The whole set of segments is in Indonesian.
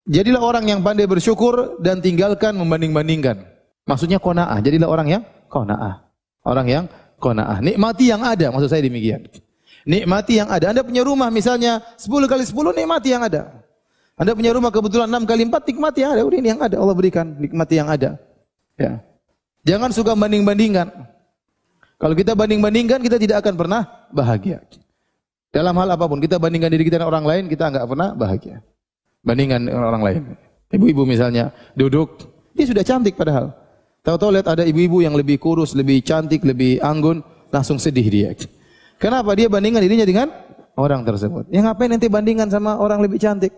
Jadilah orang yang pandai bersyukur dan tinggalkan membanding-bandingkan. Maksudnya qanaah. Jadilah orang yang qanaah. Orang yang qanaah. Nikmati yang ada, maksud saya demikian. Nikmati yang ada. Anda punya rumah misalnya 10 kali 10, nikmati yang ada. Anda punya rumah kebetulan 6 kali 4, nikmati yang ada. Udah ini yang ada, Allah berikan, nikmati yang ada. Ya. Jangan suka banding-bandingkan. Kalau kita banding-bandingkan, kita tidak akan pernah bahagia. Dalam hal apapun, kita bandingkan diri kita dengan orang lain, kita enggak pernah bahagia. Bandingkan dengan orang lain. Ibu-ibu misalnya duduk, dia sudah cantik padahal. Tahu-tahu lihat ada ibu-ibu yang lebih kurus, lebih cantik, lebih anggun, langsung sedih dia. Kenapa? Dia bandingkan dirinya dengan orang tersebut. Ya ngapain nanti bandingkan sama orang lebih cantik?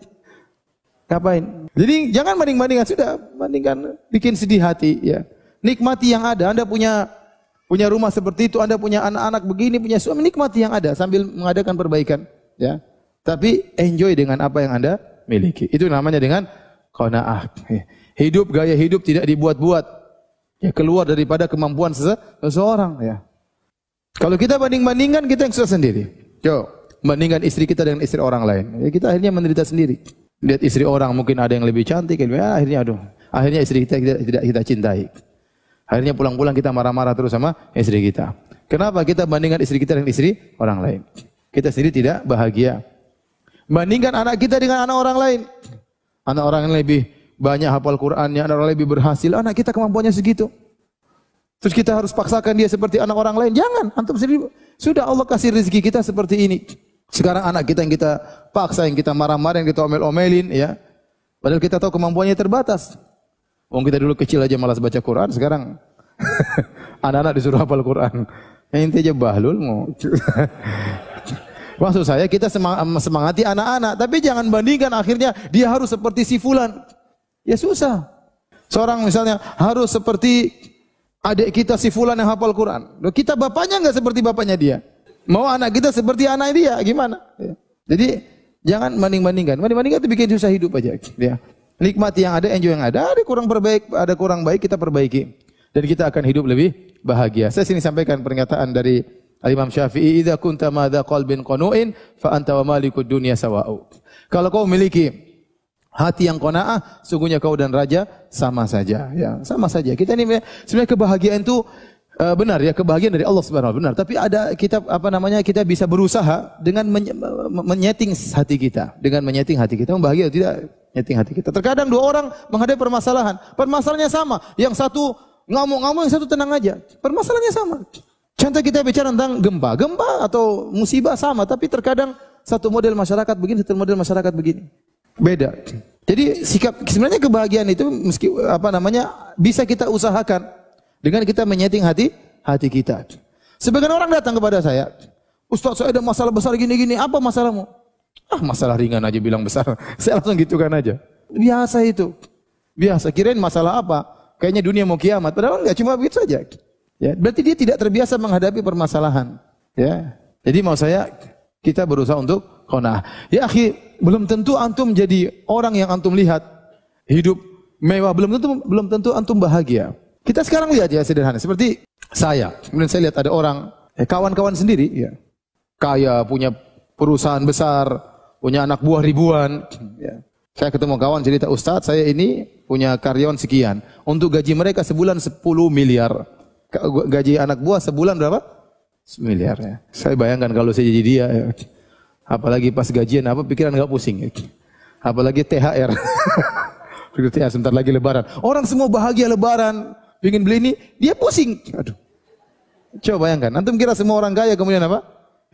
Ngapain? Jadi jangan banding-bandingkan, sudah bandingkan, bikin sedih hati. Ya. Nikmati yang ada. Anda punya rumah seperti itu, Anda punya anak-anak begini, punya suami, nikmati yang ada sambil mengadakan perbaikan. Ya. Tapi enjoy dengan apa yang Anda miliki. Itu namanya dengan qanaah. Hidup, gaya hidup tidak dibuat-buat. Ya, keluar daripada kemampuan seseorang. Ya. Kalau kita banding-bandingkan, kita yang susah sendiri. Coba bandingkan istri kita dengan istri orang lain. Ya, kita akhirnya menderita sendiri. Lihat istri orang mungkin ada yang lebih cantik, akhirnya istri kita tidak kita cintai. Akhirnya pulang-pulang kita marah-marah terus sama istri kita. Kenapa? Kita bandingkan istri kita dengan istri orang lain. Kita sendiri tidak bahagia. Bandingkan anak kita dengan anak orang lain. Anak orang yang lebih banyak hafal Qur'annya, anak orang lebih berhasil, anak kita kemampuannya segitu. Terus kita harus paksakan dia seperti anak orang lain. Jangan, antum sendiri sudah Allah kasih rezeki kita seperti ini. Sekarang anak kita yang kita paksa, yang kita marah-marah, yang kita omel-omelin, ya. Padahal kita tahu kemampuannya terbatas. Wong kita dulu kecil aja malas baca Quran, sekarang anak-anak disuruh hafal Quran. Yang inti aja bahlul mau. Maksud saya kita semangati anak-anak, tapi jangan bandingkan akhirnya dia harus seperti si fulan. Ya susah. Seorang misalnya harus seperti adik kita si fulan yang hafal Quran. Loh, kita bapaknya enggak seperti bapaknya dia. Mau anak kita seperti anak dia, gimana? Ya. Jadi jangan banding-bandingkan. Banding-bandingkan itu bikin susah hidup aja. Ya. Nikmati yang ada, enjoy yang ada. Ada kurang baik kita perbaiki. Dan kita akan hidup lebih bahagia. Saya sini sampaikan pernyataan dari Imam Syafi'i, "Idza kunta madza qalbin qanu'in fa anta wa malikud dunya sawa'u." Kalau kau memiliki hati yang qanaah, sungguhnya kau dan raja sama saja. Ya, sama saja. Kita ini sebenarnya kebahagiaan itu benar ya, kebahagiaan dari Allah Subhanahu wa taala benar, tapi ada kita bisa berusaha dengan menyeting hati kita, membahagia tidak nyeting hati kita. Terkadang dua orang menghadapi permasalahan, permasalahannya sama, yang satu ngamuk-ngamuk, yang satu tenang aja, permasalahannya sama. Contoh kita bicara tentang gempa atau musibah sama, tapi terkadang satu model masyarakat begini, satu model masyarakat begini, beda. Jadi sebenarnya kebahagiaan itu bisa kita usahakan dengan kita menyeting hati kita. Sebagian orang datang kepada saya, "Ustaz, saya ada masalah besar gini-gini, apa masalahmu?" "Ah, masalah ringan aja bilang besar." Saya langsung gitukan aja. Biasa itu. Biasa, kirain masalah apa? Kayaknya dunia mau kiamat, padahal enggak, cuma begitu saja. Ya, berarti dia tidak terbiasa menghadapi permasalahan. Ya. Jadi mau saya kita berusaha untuk qanaah. Ya akhi, belum tentu antum jadi orang yang antum lihat hidup mewah, belum tentu antum bahagia. Kita sekarang lihat ya sederhana, seperti saya. Kemudian saya lihat ada orang, kawan-kawan sendiri, ya, kaya, punya perusahaan besar, punya anak buah ribuan. Ya. Saya ketemu kawan cerita, "Ustaz, saya ini punya karyawan sekian. Untuk gaji mereka sebulan 10 miliar. Gaji anak buah sebulan berapa? 10 miliar." Ya. Saya bayangkan kalau saya jadi dia, ya. Apalagi pas gajian pikiran enggak pusing. Ya. Apalagi THR. THR sebentar lagi lebaran. Orang semua bahagia lebaran. Ingin beli ini, dia pusing. Aduh. Coba bayangkan, antum kira semua orang kaya kemudian apa?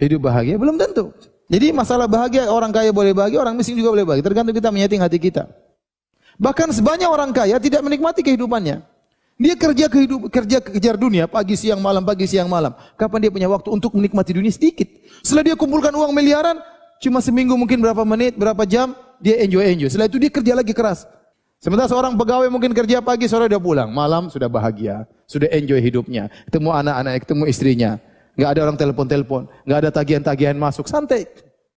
Hidup bahagia? Belum tentu. Jadi masalah bahagia, orang kaya boleh bahagia, orang miskin juga boleh bahagia. Tergantung kita menyeting hati kita. Bahkan sebanyak orang kaya tidak menikmati kehidupannya. Dia kerja kejar dunia, pagi siang malam. Kapan dia punya waktu untuk menikmati dunia? Sedikit. Setelah dia kumpulkan uang miliaran, cuma seminggu mungkin berapa menit, berapa jam, dia enjoy. Setelah itu dia kerja lagi keras. Sementara seorang pegawai mungkin kerja pagi, sore udah pulang, malam sudah bahagia, sudah enjoy hidupnya, ketemu anak-anak, ketemu istrinya, nggak ada orang telepon, nggak ada tagihan-tagihan masuk, santai.